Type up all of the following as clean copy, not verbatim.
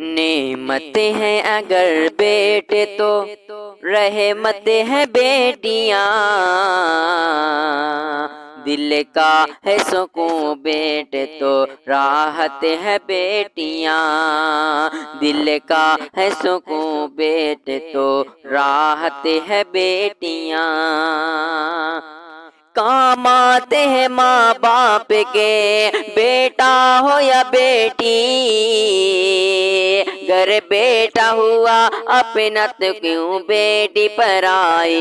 نعمت ہیں اگر بیٹے تو رحمت ہیں بیٹیاں، دل کا ہے سکون بیٹے تو راحت ہے بیٹیاں، دل کا ہے سکون بیٹے تو راحت ہے بیٹیاں۔ کام آتے ہیں ماں باپ کے بیٹا ہو یا بیٹی، گر بیٹا ہوا اپنا تو کیوں بیٹی پرائی،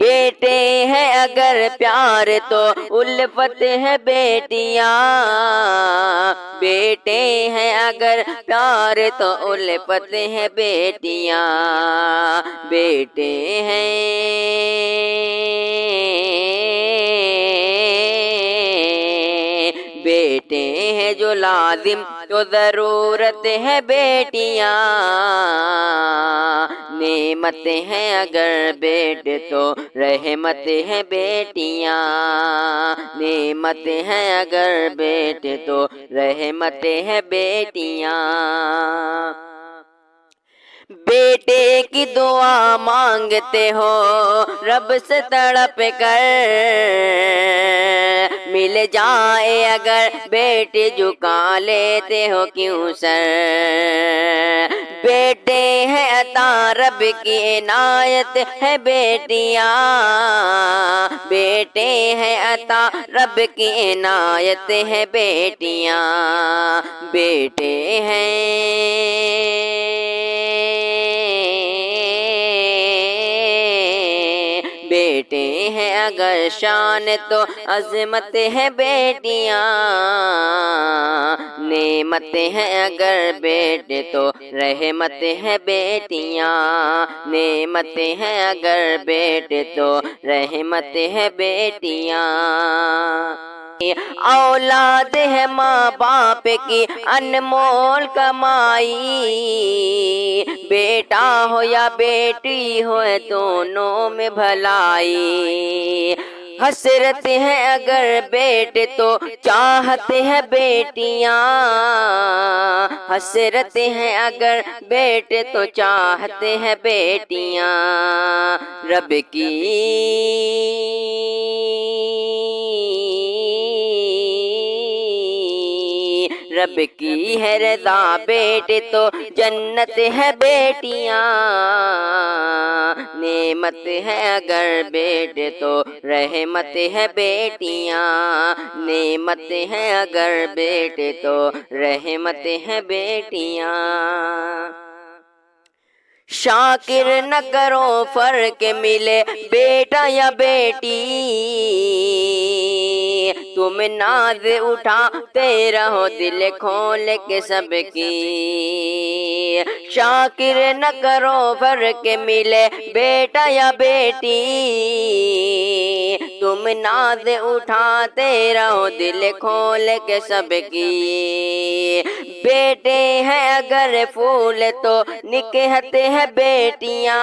بیٹے ہیں اگر پیار تو الفت ہے بیٹیاں، بیٹے ہیں اگر پیار تو الفت ہے بیٹیاں، بیٹے ہیں بیٹے ہیں جو لازم تو ضرورت ہے بیٹیاں، نعمت ہیں اگر بیٹے تو رحمت ہے بیٹیاں، نعمت ہیں اگر بیٹے تو رحمت ہے بیٹیاں۔ بیٹے کی دعا مانگتے ہو رب سے تڑپ کر، مل جائے اگر بیٹے جھکا لیتے ہو کیوں سر، بیٹے ہیں عطا رب کی عنایت ہے بیٹیاں، بیٹے ہیں عطا رب کی عنایت ہے بیٹیاں، بیٹے بیٹے ہیں اگر شان تو عظمت ہے بیٹیاں، نعمت ہیں اگر بیٹے تو رحمت ہے بیٹیاں، نعمت ہیں اگر بیٹے تو رحمت ہے بیٹیاں۔ اولاد ہے ماں باپ کی انمول کمائی، بیٹا ہو یا بیٹی ہو دونوں میں بھلائی، حسرت ہے اگر بیٹے تو چاہت ہے بیٹیاں، حسرت ہے اگر بیٹے تو چاہت ہے بیٹیاں، رب کی رب کی ہے رضا بیٹے تو جنت ہے بیٹیاں، نعمت ہے اگر بیٹے تو رحمت ہے بیٹیاں، نعمت ہے اگر بیٹے تو رحمت ہے بیٹیاں۔ شاکر نہ کرو فرق ملے بیٹا یا بیٹی، تم ناز اٹھاتے رہو دل کھول کے سب کی، شاکر نہ کرو فرق ملے بیٹا یا بیٹی، تم ناز اٹھاتے رہو دل کھول کے سب کی، بیٹے ہیں اگر پھول تو نکہت ہے بیٹیاں،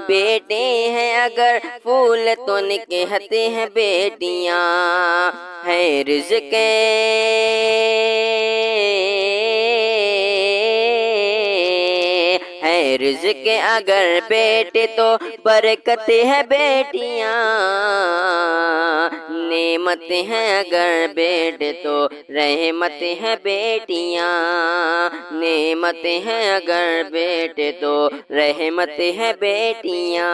بیٹے ہیں اگر پھول تو نکہت ہیں بیٹیاں، ہے رزق ہے رزق اگر بیٹے تو برکت ہے بیٹیاں، نعمت ہیں اگر بیٹے تو رحمت ہے بیٹیاں، نعمت ہیں اگر بیٹے تو رحمت ہے بیٹیاں۔